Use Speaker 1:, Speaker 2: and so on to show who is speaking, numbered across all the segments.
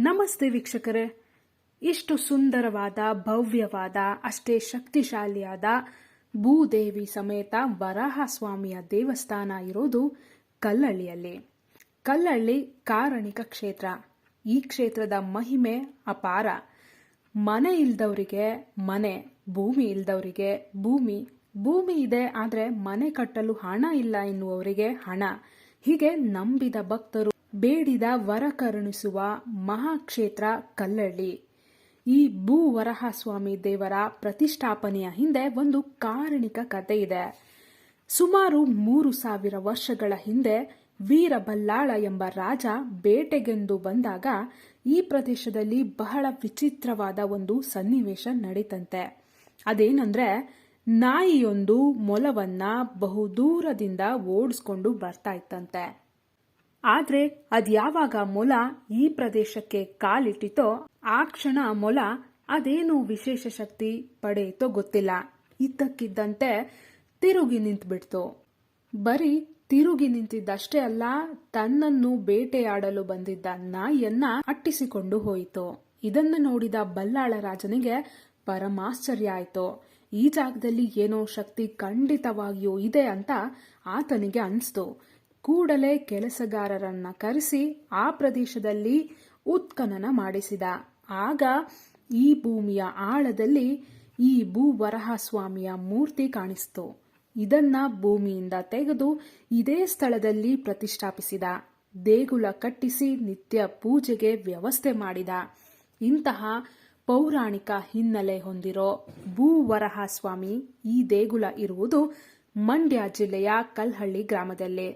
Speaker 1: ನಮಸ್ತೆ ವೀಕ್ಷಕರೇ. ಇಷ್ಟು ಸುಂದರವಾದ, ಭವ್ಯವಾದ, ಅಷ್ಟೇ ಶಕ್ತಿಶಾಲಿಯಾದ ಭೂದೇವಿ ಸಮೇತ ವರಾಹಸ್ವಾಮಿಯ ದೇವಸ್ಥಾನ ಇರೋದು ಕಲ್ಲಳ್ಳಿಯಲ್ಲಿ. ಕಲ್ಲಳ್ಳಿ ಕಾರಣಿಕ ಕ್ಷೇತ್ರ. ಈ ಕ್ಷೇತ್ರದ ಮಹಿಮೆ ಅಪಾರ. ಮನೆ ಇಲ್ದವರಿಗೆ ಮನೆ, ಭೂಮಿ ಇಲ್ದವರಿಗೆ ಭೂಮಿ, ಭೂಮಿ ಇದೆ ಆದರೆ ಮನೆ ಕಟ್ಟಲು ಹಣ ಇಲ್ಲ ಎನ್ನುವವರಿಗೆ ಹಣ. ಹೀಗೆ ನಂಬಿದ ಭಕ್ತರು ಬೇಡಿದ ವರ ಕರುಣಿಸುವ ಮಹಾಕ್ಷೇತ್ರ ಕಲ್ಲಳ್ಳಿ. ಈ ಭೂವರಹಸ್ವಾಮಿ ದೇವರ ಪ್ರತಿಷ್ಠಾಪನೆಯ ಹಿಂದೆ ಒಂದು ಕಾರಣಿಕ ಕಥೆ ಇದೆ. ಸುಮಾರು 3000 ವರ್ಷಗಳ ಹಿಂದೆ ವೀರಬಲ್ಲಾಳ ಎಂಬ ರಾಜ ಬೇಟೆಗೆಂದು ಬಂದಾಗ ಈ ಪ್ರದೇಶದಲ್ಲಿ ಬಹಳ ವಿಚಿತ್ರವಾದ ಒಂದು ಸನ್ನಿವೇಶ ನಡೀತಂತೆ. ಅದೇನಂದ್ರೆ, ನಾಯಿಯೊಂದು ಮೊಲವನ್ನ ಬಹುದೂರದಿಂದ ಓಡಿಸ್ಕೊಂಡು ಬರ್ತಾ ಇತ್ತಂತೆ. ಆದ್ರೆ ಅದ್ಯಾವಾಗ ಮೊಲ ಈ ಪ್ರದೇಶಕ್ಕೆ ಕಾಲಿಟ್ಟಿತೋ ಆ ಕ್ಷಣ ಮೊಲ ಅದೇನು ವಿಶೇಷ ಶಕ್ತಿ ಪಡೆಯಿತೋ ಗೊತ್ತಿಲ್ಲ, ಇದ್ದಕ್ಕಿದ್ದಂತೆ ತಿರುಗಿ ನಿಂತುಬಿಡ್ತು. ಬರೀ ತಿರುಗಿ ನಿಂತಿದ್ದಷ್ಟೇ ಅಲ್ಲ, ತನ್ನನ್ನು ಬೇಟೆಯಾಡಲು ಬಂದಿದ್ದ ನಾಯಿಯನ್ನ ಅಟ್ಟಿಸಿಕೊಂಡು ಹೋಯಿತು. ಇದನ್ನ ನೋಡಿದ ಬಲ್ಲಾಳ ರಾಜನಿಗೆ ಪರಮಾಶ್ಚರ್ಯ ಆಯಿತು. ಈ ಜಾಗದಲ್ಲಿ ಏನೋ ಶಕ್ತಿ ಖಂಡಿತವಾಗಿಯೂ ಇದೆ ಅಂತ ಆತನಿಗೆ ಅನಿಸ್ತು. ಕೂಡಲೇ ಕೆಲಸಗಾರರನ್ನ ಕರೆಸಿ ಆ ಪ್ರದೇಶದಲ್ಲಿ ಉತ್ಖನನ ಮಾಡಿಸಿದ. ಆಗ ಈ ಭೂಮಿಯ ಆಳದಲ್ಲಿ ಈ ಭೂವರಹಸ್ವಾಮಿಯ ಮೂರ್ತಿ ಕಾಣಿಸ್ತು. ಇದನ್ನ ಭೂಮಿಯಿಂದ ತೆಗೆದು ಇದೇ ಸ್ಥಳದಲ್ಲಿ ಪ್ರತಿಷ್ಠಾಪಿಸಿದ. ದೇಗುಲ ಕಟ್ಟಿಸಿ ನಿತ್ಯ ಪೂಜೆಗೆ ವ್ಯವಸ್ಥೆ ಮಾಡಿದ. ಇಂತಹ ಪೌರಾಣಿಕ ಹಿನ್ನೆಲೆ ಹೊಂದಿರೋ ಭೂವರಹಸ್ವಾಮಿ ಈ ದೇಗುಲ ಇರುವುದು ಮಂಡ್ಯ ಜಿಲ್ಲೆಯ ಕಲ್ಲಳ್ಳಿ ಗ್ರಾಮದಲ್ಲಿ.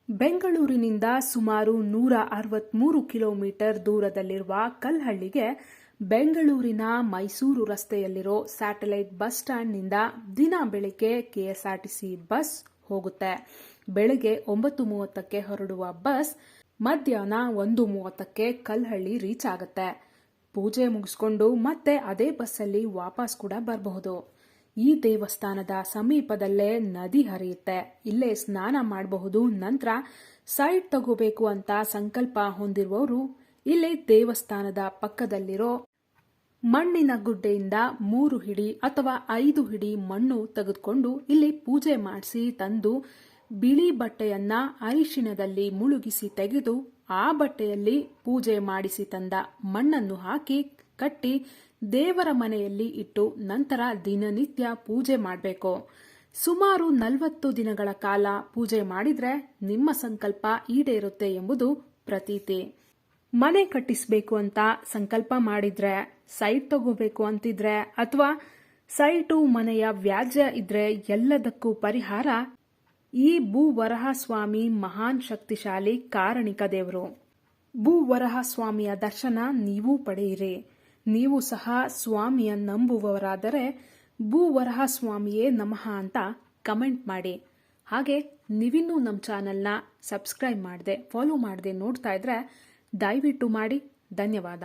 Speaker 1: ಬೆಂಗಳೂರಿನಿಂದ ಸುಮಾರು 163 ಕಿಲೋಮೀಟರ್ ದೂರದಲ್ಲಿರುವ ಕಲ್ಲಳ್ಳಿಗೆ ಬೆಂಗಳೂರಿನ ಮೈಸೂರು ರಸ್ತೆಯಲ್ಲಿರೋ ಸ್ಯಾಟಲೈಟ್ ಬಸ್ ಸ್ಟ್ಯಾಂಡ್ನಿಂದ ದಿನ ಬೆಳಿಗ್ಗೆ ಕೆಎಸ್ಆರ್ಟಿಸಿ ಬಸ್ ಹೋಗುತ್ತೆ. ಬೆಳಗ್ಗೆ 9:30ಕ್ಕೆ ಹೊರಡುವ ಬಸ್ ಮಧ್ಯಾಹ್ನ 1:30ಕ್ಕೆ ಕಲ್ಲಳ್ಳಿ ರೀಚ್ ಆಗುತ್ತೆ. ಪೂಜೆ ಮುಗಿಸ್ಕೊಂಡು ಮತ್ತೆ ಅದೇ ಬಸ್ಸಲ್ಲಿ ವಾಪಸ್ ಕೂಡ ಬರಬಹುದು. ಈ ದೇವಸ್ಥಾನದ ಸಮೀಪದಲ್ಲೇ ನದಿ ಹರಿಯುತ್ತೆ. ಇಲ್ಲೇ ಸ್ನಾನ ಮಾಡಬಹುದು. ನಂತರ ಸೈಟ್ ತಗೋಬೇಕು ಅಂತ ಸಂಕಲ್ಪ ಹೊಂದಿರುವವರು ಇಲ್ಲೇ ದೇವಸ್ಥಾನದ ಪಕ್ಕದಲ್ಲಿರೋ ಮಣ್ಣಿನ ಗುಡ್ಡೆಯಿಂದ 3 ಹಿಡಿ ಅಥವಾ 5 ಹಿಡಿ ಮಣ್ಣು ತೆಗೆದುಕೊಂಡು ಇಲ್ಲಿ ಪೂಜೆ ಮಾಡಿಸಿ ತಂದು ಬಿಳಿ ಬಟ್ಟೆಯನ್ನ ಅರಿಶಿಣದಲ್ಲಿ ಮುಳುಗಿಸಿ ತೆಗೆದು ಆ ಬಟ್ಟೆಯಲ್ಲಿ ಪೂಜೆ ಮಾಡಿಸಿ ತಂದ ಮಣ್ಣನ್ನು ಹಾಕಿ ಕಟ್ಟಿ ದೇವರ ಮನೆಯಲ್ಲಿ ಇಟ್ಟು ನಂತರ ದಿನನಿತ್ಯ ಪೂಜೆ ಮಾಡಬೇಕು. ಸುಮಾರು 40 ದಿನಗಳ ಕಾಲ ಪೂಜೆ ಮಾಡಿದ್ರೆ ನಿಮ್ಮ ಸಂಕಲ್ಪ ಈಡೇರುತ್ತೆ ಎಂಬುದು ಪ್ರತೀತಿ. ಮನೆ ಕಟ್ಟಿಸಬೇಕು ಅಂತ ಸಂಕಲ್ಪ ಮಾಡಿದ್ರೆ, ಸೈಟ್ ತಗೋಬೇಕು ಅಂತಿದ್ರೆ ಅಥವಾ ಸೈಟು ಮನೆಯ ವ್ಯಾಜ್ಯ ಇದ್ರೆ ಎಲ್ಲದಕ್ಕೂ ಪರಿಹಾರ ಈ ಭೂವರಹಸ್ವಾಮಿ ಮಹಾನ್ ಶಕ್ತಿಶಾಲಿ ಕಾರಣಿಕ ದೇವರು. ಭೂವರಹಸ್ವಾಮಿಯ ದರ್ಶನ ನೀವು ಪಡೆಯಿರಿ. ನೀವು ಸಹ ಸ್ವಾಮಿಯ ನಂಬುವವರಾದರೆ ಭೂವರಹಸ್ವಾಮಿಯೇ ನಮಃ ಅಂತ ಕಮೆಂಟ್ ಮಾಡಿ. ಹಾಗೆ ನೀವಿನ್ನೂ ನಮ್ಮ ಚಾನೆಲ್ನ ಸಬ್ಸ್ಕ್ರೈಬ್ ಮಾಡದೆ ಫಾಲೋ ಮಾಡದೆ ನೋಡ್ತಾ ಇದ್ರೆ ದಯವಿಟ್ಟು ಮಾಡಿ. ಧನ್ಯವಾದ.